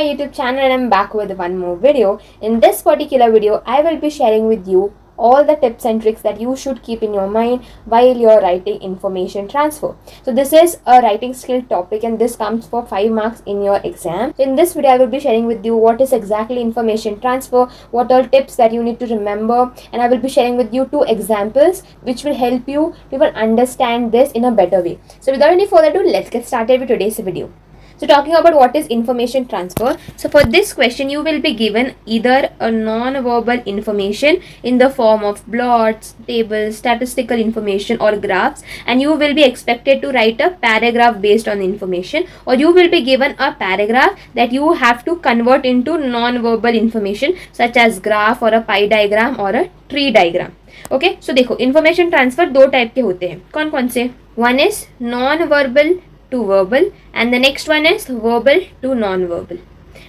my YouTube channel and I'm back with one more video. In this particular video, I will be sharing with you all the tips and tricks that you should keep in your mind while you're writing information transfer. So this is a writing skill topic and this comes for 5 marks in your exam. So in this video, I will be sharing with you what is exactly information transfer, what are tips that you need to remember, and I will be sharing with you 2 examples which will help you to understand this in a better way. So without any further ado, let's get started with today's video. So talking about what is information transfer. So for this question, you will be given either a non-verbal information in the form of plots, tables, statistical information or graphs, and you will be expected to write a paragraph based on the information, or you will be given a paragraph that you have to convert into non-verbal information such as graph or a pie diagram or a tree diagram. Okay, so देखो information transfer 2 type के होते हैं. कौन कौन से? One is non-verbal to verbal and the next one is verbal to non-verbal.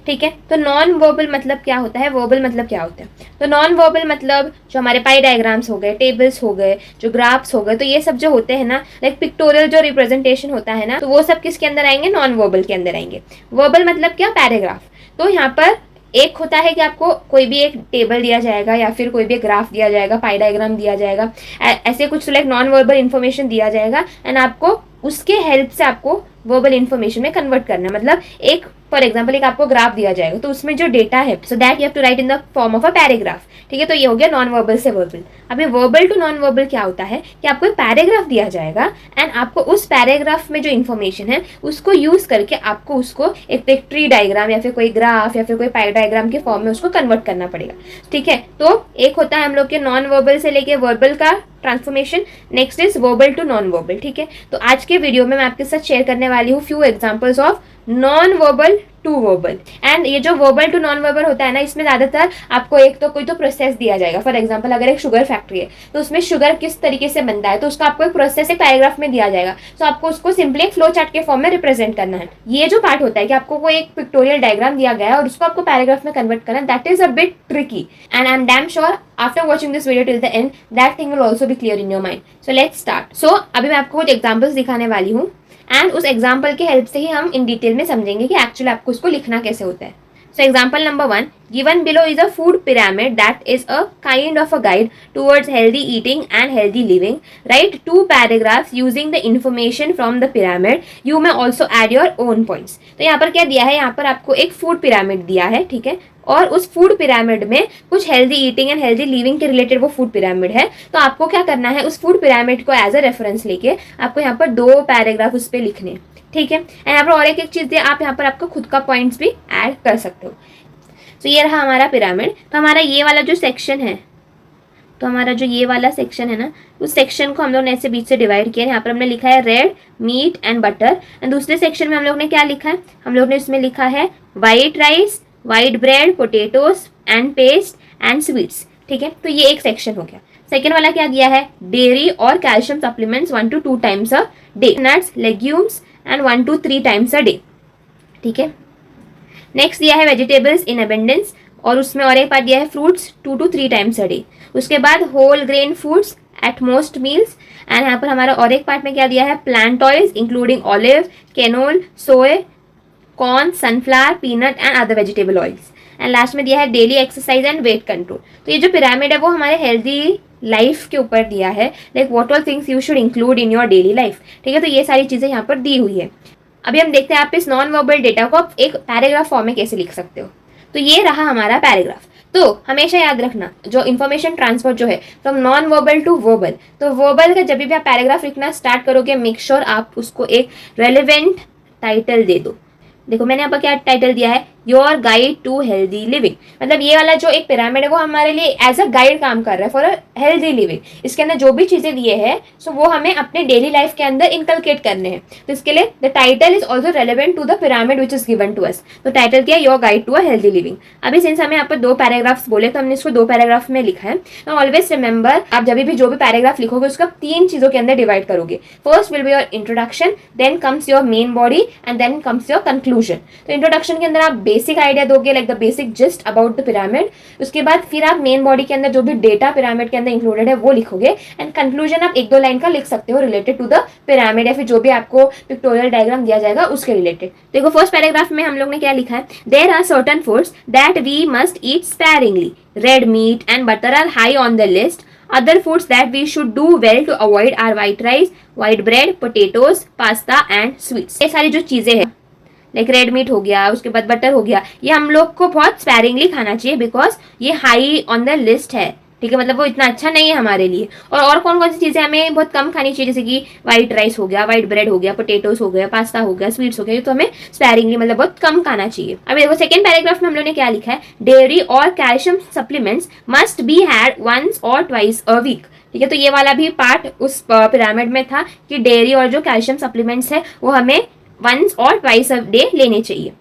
ठीक है, तो नॉन वर्बल मतलब क्या होता है, वर्बल मतलब क्या होता है. तो नॉन वर्बल मतलब जो हमारे पाई डायग्राम्स हो गए, टेबल्स हो गए, जो ग्राफ्स हो गए, तो ये सब जो होते हैं ना, लाइक पिक्टोरियल जो रिप्रेजेंटेशन होता है ना, तो वो सब किसके अंदर आएंगे, नॉन वर्बल के अंदर आएंगे. वर्बल मतलब क्या, पैराग्राफ. तो यहाँ पर एक होता है कि आपको कोई भी एक टेबल दिया जाएगा या फिर कोई भी ग्राफ दिया जाएगा, पाई डायग्राम दिया जाएगा, ऐसे कुछ लाइक नॉन वर्बल इन्फॉर्मेशन दिया जाएगा एंड आपको उसके हेल्प से आपको वर्बल इन्फॉर्मेशन में कन्वर्ट करना है. मतलब एक फॉर एग्जाम्पल एक आपको ग्राफ दिया जाएगा तो उसमें जो डेटा है, so that you have to write in the form of a paragraph. ठीक है, तो ये हो गया नॉन वर्बल से वर्बल. अभी वर्बल टू नॉन वर्बल क्या होता है कि आपको एक पैराग्राफ दिया जाएगा एंड आपको उस पैराग्राफ में जो इन्फॉर्मेशन है उसको यूज करके आपको उसको एक ट्री डायग्राम या फिर कोई ग्राफ या फिर कोई पाई डायग्राम के फॉर्म में उसको कन्वर्ट करना पड़ेगा. ठीक है, तो एक होता है हम लोग के नॉन वर्बल से लेके वर्बल का transformation, next is verbal to non verbal. ठीक है, तो आज के वीडियो में मैं आपके साथ शेयर करने वाली हूँ few examples of non verbal to verbal. And ये जो वर्बल टू नॉन वर्बल होता है ना, इसमें ज्यादातर आपको एक तो कोई तो प्रोसेस दिया जाएगा. फॉर एग्जांपल अगर एक शुगर फैक्ट्री है तो उसमें शुगर किस तरीके से बनता है, तो उसका आपको एक प्रोसेस एक पैराग्राफ में दिया जाएगा. तो आपको उसको सिंपली एक फ्लो चार्ट के फॉर्म में रिप्रेजेंट करना है. ये जो पार्ट होता है कि आपको कोई एक पिक्टोरियल डायग्राम दिया गया है और उसको आपको पैराग्राफ में कन्वर्ट करना है, that is a bit tricky and I am damn sure after watching this video till the end that thing will also be clear in your mind. So let's start. So अभी मैं आपको कुछ examples दिखाने वाली हूँ and उस example के help से ही हम इन डिटेल में समझेंगे कि एक्चुअली आपको उसको लिखना कैसे होता है. So example number 1, given below is a food pyramid that is a kind of a guide towards healthy eating and healthy living. Write 2 paragraphs using the information from the pyramid. You may also add your own points. तो यहाँ पर क्या दिया है, यहाँ पर आपको एक फूड पिरामिड दिया है. ठीक है, और उस फूड पिरामिड में कुछ healthy eating and healthy living के रिलेटेड वो फूड पिरामिड है. तो आपको क्या करना है, उस फूड पिरामिड को एज अ रेफरेंस लेके आपको यहाँ पर 2 पैराग्राफ उस पर लिखने. ठीक है, एंड यहाँ पर और एक चीज़ दिया, आप यहाँ पर आपका खुद का पॉइंट्स भी ऐड कर सकते हो. तो ये रहा हमारा पिरामिड. तो हमारा ये वाला जो सेक्शन है, तो हमारा जो ये वाला सेक्शन है ना, उस सेक्शन को हम लोग ने ऐसे बीच से डिवाइड किया है. यहाँ पर हमने लिखा है red meat and butter. And दूसरे सेक्शन में हम लोग ने क्या लिखा है, हम लोग ने इसमें लिखा है white rice, white bread, potatoes and paste and sweets. ठीक है, तो ये एक सेक्शन हो गया. सेकेंड वाला क्या दिया है, डेयरी और calcium supplements 1 to 2 times a day, nuts, legumes and 1 to 3 times a day. ठीक है, नेक्स्ट दिया है वेजिटेबल्स इन अबेंडेंस और उसमें और एक पार्ट दिया है fruits 2 to 3 times a day. उसके बाद whole grain foods at most meals. And यहाँ पर हमारा और एक पार्ट में क्या दिया है, प्लांट ऑयल्स इंक्लूडिंग ऑलिव, केनोल, सोए, corn, sunflower, peanut and other vegetable oils. And last में दिया है daily exercise and weight control. तो ये जो पिरामिड है वो हमारे हेल्दी लाइफ के ऊपर दिया है, like what all things you should include in your daily life. ठीक है, तो ये सारी चीज़ें यहाँ पर दी हुई है. अभी हम देखते हैं आप इस नॉन वर्बल डेटा को आप एक पैराग्राफ फॉर्म में कैसे लिख सकते हो. तो ये रहा हमारा पैराग्राफ. तो हमेशा याद रखना, जो इन्फॉर्मेशन ट्रांसफर जो है from non verbal to verbal, तो वर्बल का जब भी आप पैराग्राफ लिखना स्टार्ट करोगे, मेक श्योर आप उसको एक रेलिवेंट टाइटल दे दो. देखो मैंने यहाँ पर क्या टाइटल दिया है, your guide to healthy living. मतलब ये वाला जो एक पिरामिड है वो हमारे लिए एज अ गाइड काम कर रहा है फॉर अ हेल्दी लिविंग. इसके अंदर जो भी चीज़ें दिए हैं सो वो हमें अपने डेली लाइफ के अंदर इनकलकेट करने हैं. तो इसके लिए the title is also relevant to the pyramid which is given to us. तो टाइटल क्या है, your guide to a healthy living. अभी सिंस हमें यहाँ पर 2 पैराग्राफ्स बोले तो हमने इसको 2 पैराग्राफ में लिखा है. तो ऑलवेज रिमेंबर, आप जब भी जो भी पैराग्राफ लिखोगे उसका 3 चीज़ों के अंदर डिवाइड करोगे. First will be your introduction, then comes your main body and then comes your conclusion. तो इंट्रोडक्शन के अंदर आप बेसिक आइडिया दोगे, like the basic just about the pyramid. उसके बाद फिर आप मेन बॉडी के अंदर जो भी डेटा पिरामिड के अंदर इंक्लूडेड है वो लिखोगे, एंड कंक्लूजन आप 1-2 लाइन का लिख सकते हो रिलेटेड टू द पिरामिड, या फिर जो भी आपको पिक्टोरियल डायग्राम दिया जाएगा उसके रिलेटेड। देखो फर्स्ट पैराग्राफ में हम लोग ने क्या लिखा है, there are certain foods that we must eat sparingly, red meat and butter are high on the list, other foods that we should do well to avoid are white rice, white bread, potatoes, pasta and sweets। ये सारी जो चीजें हैं like red meat हो गया, उसके बाद butter हो गया, ये हम लोग को बहुत स्पेरिंगली खाना चाहिए बिकॉज ये हाई ऑन द लिस्ट है, ठीक है, मतलब वो इतना अच्छा नहीं है हमारे लिए। और कौन कौन सी चीजें हमें बहुत कम खानी चाहिए, जैसे कि व्हाइट राइस हो गया, व्हाइट ब्रेड हो गया, पोटेटोज हो गया, पास्ता हो गया, स्वीट्स हो गया, ये तो हमें स्पेरिंगली मतलब बहुत कम खाना चाहिए। अब देखो सेकंड पैराग्राफ में हम लोग ने क्या लिखा है, डेयरी और calcium supplements must be had once और ट्वाइस अ वीक, ठीक है। तो ये वाला भी पार्ट उस पिरामिड में था कि डेयरी और जो कैल्शियम सप्लीमेंट्स है वो हमें वंस और ट्वाइस अ डे लेने चाहिए।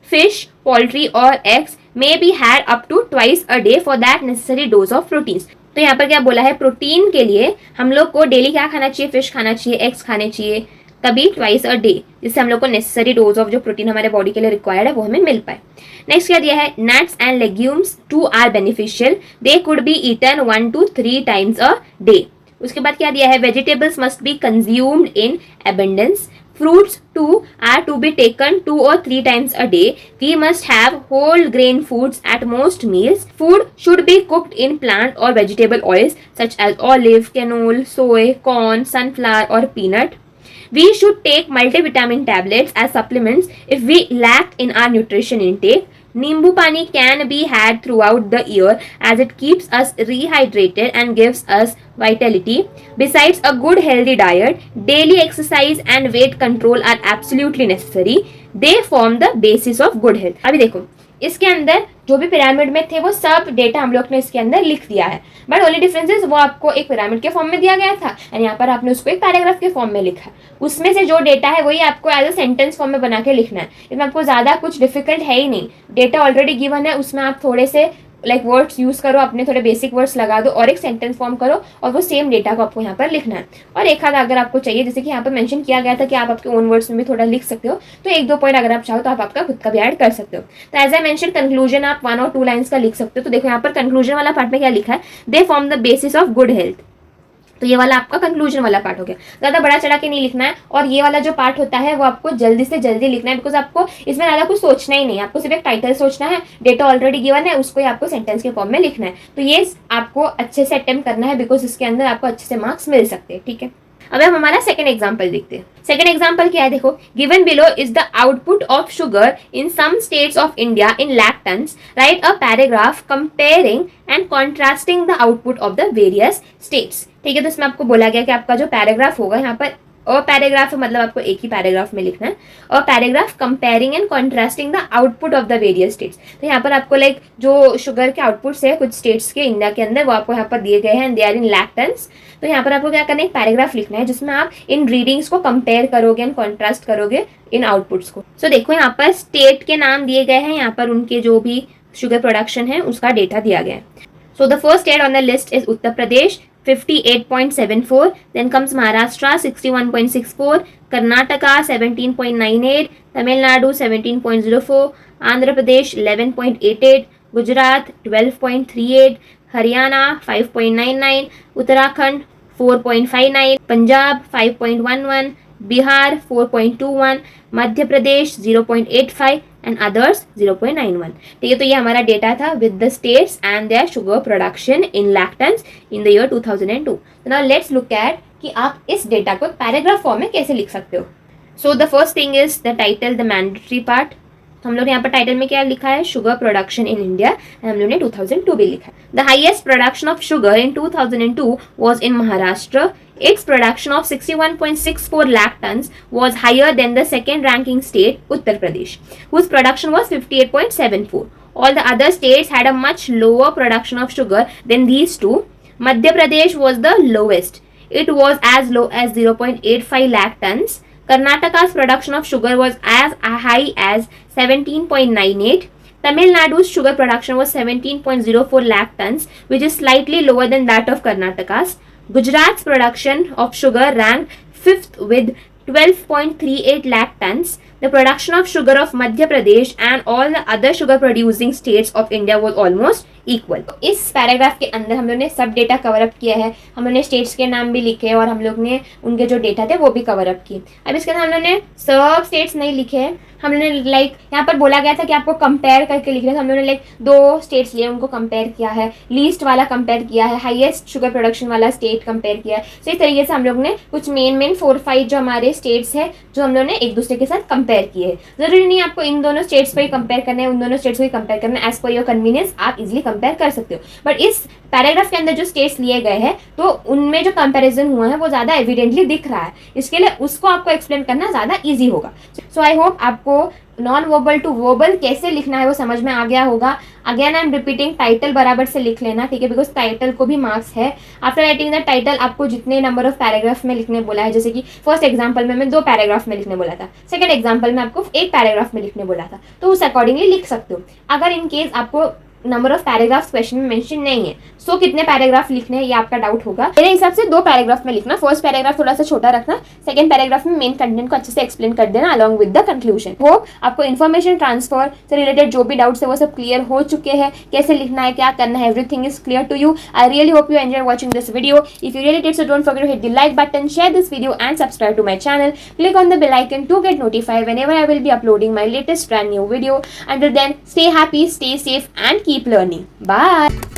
फिश, पोल्ट्री और eggs may be had up to twice a day for that necessary dose of proteins। तो यहाँ पर क्या बोला है, प्रोटीन के लिए हम लोग को डेली क्या खाना चाहिए, फिश खाना चाहिए, एग्स खाने चाहिए, कभी ट्वाइस अ डे, जिससे हम लोग को नेसेसरी डोज ऑफ जो प्रोटीन हमारे बॉडी के लिए रिक्वायर्ड है वो हमें मिल पाए। नेक्स्ट क्या दिया है, nuts and legumes too are beneficial, they could be eaten 1 to 3 times a day। उसके बाद क्या दिया है, vegetables must be consumed in abundance, fruits too are to be taken 2 or 3 times a day, we must have whole grain foods at most meals, food should be cooked in plant or vegetable oils such as olive, canola, soy, corn, sunflower or peanut, we should take multivitamin tablets as supplements if we lack in our nutrition intake, Nimbu pani can be had throughout the year as it keeps us rehydrated and gives us vitality. Besides a good healthy diet, daily exercise and weight control are absolutely necessary. They form the basis of good health। अभी देखो इसके अंदर जो भी pyramid में थे वो सब डेटा हम लोग ने इसके अंदर लिख दिया है, बट ओनली डिफरेंस इज वो आपको एक पिरामिड के फॉर्म में दिया गया था एंड यहाँ पर आपने उसको एक पैराग्राफ के फॉर्म में लिखा है। उसमें से जो डेटा है वही आपको एज अ सेंटेंस फॉर्म में बना के लिखना है, इसमें आपको ज़्यादा कुछ डिफिकल्ट है ही नहीं, डेटा ऑलरेडी गिवन है, उसमें आप थोड़े से लाइक वर्ड्स यूज करो, अपने थोड़े बेसिक वर्ड्स लगा दो और एक सेंटेंस फॉर्म करो और वो सेम डेटा को आपको यहाँ पर लिखना है। और एक आधा अगर आपको चाहिए, जैसे कि यहाँ पर मेंशन किया गया था कि आप आपके ओन वर्ड्स में भी थोड़ा लिख सकते हो, तो 1-2 पॉइंट अगर आप चाहो तो आप आपका खुद का भी ऐड कर सकते हो। तो एज आई मेंशन कंक्लूजन आप 1 और 2 लाइन्स का लिख सकते हो। तो देखो यहाँ पर कंक्लूजन वाला पार्ट में क्या लिखा है, they form the basis of good health, तो ये वाला आपका कंक्लूजन वाला पार्ट हो गया, ज़्यादा बड़ा चढ़ा के नहीं लिखना है। और ये वाला जो पार्ट होता है वो आपको जल्दी से जल्दी लिखना है, बिकॉज आपको इसमें ज़्यादा कुछ सोचना ही नहीं है, आपको सिर्फ एक टाइटल सोचना है, डेटा ऑलरेडी गिवन है, उसको ही आपको सेंटेंस के फॉर्म में लिखना है। तो ये आपको अच्छे से अटेम्प्ट करना है बिकॉज इसके अंदर आपको अच्छे से मार्क्स मिल सकते हैं, ठीक है। अब हम हमारा सेकंड एग्जांपल देखते हैं। सेकंड एग्जांपल क्या है, देखो given below is the output of sugar in some states of India in lakh tons, write a paragraph comparing and contrasting the output of the various states, ठीक है। तो इसमें आपको बोला गया कि आपका जो पैराग्राफ होगा यहाँ पर अ पैराग्राफ है, मतलब आपको एक ही पैराग्राफ में लिखना है, अ paragraph comparing and contrasting the output of the various states. तो यहाँ पर आपको लाइक जो शुगर के आउटपुट्स है कुछ स्टेट्स के इंडिया के अंदर वो आपको यहाँ पर दिए गए हैं, they are in lakh tons। तो यहाँ पर आपको क्या करना है, एक पैराग्राफ लिखना है जिसमें आप इन रीडिंग्स को कंपेयर करोगे एंड कॉन्ट्रास्ट करोगे इन आउटपुट्स को। सो देखो यहाँ पर स्टेट के नाम दिए गए हैं, यहाँ पर उनके जो भी शुगर प्रोडक्शन है उसका डेटा दिया गया है। So the first state on the list is Uttar Pradesh 58.74, then comes Maharashtra 61.64, Karnataka 17.98, Tamil Nadu 17.04, Andhra Pradesh 11.88, Gujarat 12.38, Haryana 5.99, Uttarakhand 4.59, Punjab 5.11, Bihar 4.21, Madhya Pradesh 0.85 and others 0.91, ठीक है। तो ये हमारा डेटा था with the states and their sugar production in lakh tons in the year 2002। तो now let's look at कि आप इस डेटा को पैराग्राफ फॉर्म में कैसे लिख सकते हो। So the first thing is the title, the mandatory part. तो हम लोग यहाँ पर टाइटल में क्या लिखा है, sugar production in India, and हम लोग ने 2002 भी लिखा है। The highest production of sugar in 2002 was in Maharashtra. Its production of 61.64 lakh tons was higher than the second ranking state, Uttar Pradesh, whose production was 58.74. All the other states had a much lower production of sugar than these two. Madhya Pradesh was the lowest. It was as low as 0.85 lakh tons. Karnataka's production of sugar was as high as 17.98. Tamil Nadu's sugar production was 17.04 lakh tons, which is slightly lower than that of Karnataka's. Gujarat's production of sugar ranked 5th with 12.38 lakh tons. The production of sugar of Madhya Pradesh and all the other sugar producing states of India was almost equal. इस paragraph के अंदर हम लोग ने सब data cover up किया है, हम लोग ने स्टेट्स के नाम भी लिखे और हम लोग ने उनके जो डेटा थे वो भी कवर अप किए। अब इसके अंदर हम लोग ने सब स्टेट्स नहीं लिखे हैं, हम लोग ने लाइक यहाँ पर बोला गया था कि आपको कंपेयर करके लिखना, तो हम लोगों ने लाइक 2 स्टेट्स लिए, उनको कंपेयर किया है, लीस्ट वाला कंपेयर किया है, हाईएस्ट शुगर प्रोडक्शन वाला स्टेट कंपेयर किया है। तो इस तरीके से हम लोग ने कुछ मेन 4-5 जो हमारे स्टेट्स है जो हम लोग ने एक दूसरे के साथ कंपेयर किए हैं। जरूरी नहीं आपको इन दोनों स्टेट्स पर ही कंपेयर करना है, उन दोनों स्टेट्स को ही कंपेयर करना है, एज पर योर कन्वीनियंस आप इजिली कंपेयर कर सकते हो। बट इस पैराग्राफ के अंदर जो स्टेट्स लिए गए हैं तो उनमें जो कंपैरिजन हुआ है वो ज़्यादा एविडेंटली दिख रहा है, इसके लिए उसको आपको एक्सप्लेन करना ज़्यादा ईजी होगा। सो आई होप आपको नॉन वर्बल टू वर्बल कैसे लिखना है वो समझ में आ गया होगा। Again I am repeating, title बराबर से लिख लेना, ठीक है, बिकॉज टाइटल को भी मार्क्स है। आफ्टर राइटिंग द टाइटल आपको जितने नंबर ऑफ पैराग्राफ में लिखने बोला है, जैसे कि फर्स्ट एग्जाम्पल में मैं 2 पैराग्राफ में लिखने बोला था, सेकंड एग्जाम्पल में आपको 1 पैराग्राफ में लिखने बोला था, तो उस अकॉर्डिंगली लिख सकते हो। अगर इन केस आपको नंबर ऑफ पैराग्राफ्स क्वेश्चन में मेंशन नहीं है, सो कितने पैराग्राफ लिखने हैं ये आपका डाउट होगा। मेरे हिसाब से 2 पैराग्राफ में लिखना, फर्स्ट पैराग्राफ थोड़ा सा छोटा रखना, सेकंड पैराग्राफ में मेन कंटेंट को अच्छे से एक्सप्लेन कर देना अलॉन्ग विद द कंक्लूजन। वो आपको इन्फॉर्मेशन ट्रांसफर से रिलेटेड जो भी डाउट्स है वो सब क्लियर हो चुके हैं, कैसे लिखना है, क्या करना है, everything is clear to you. I really hope you enjoy watching this video. If you really did so don't forget to hit the like button, share this video and subscribe to my channel. Click on the bell icon to get notified whenever I will be uploading my latest brand new video. Until then, stay happy, stay safe and keep learning. Bye.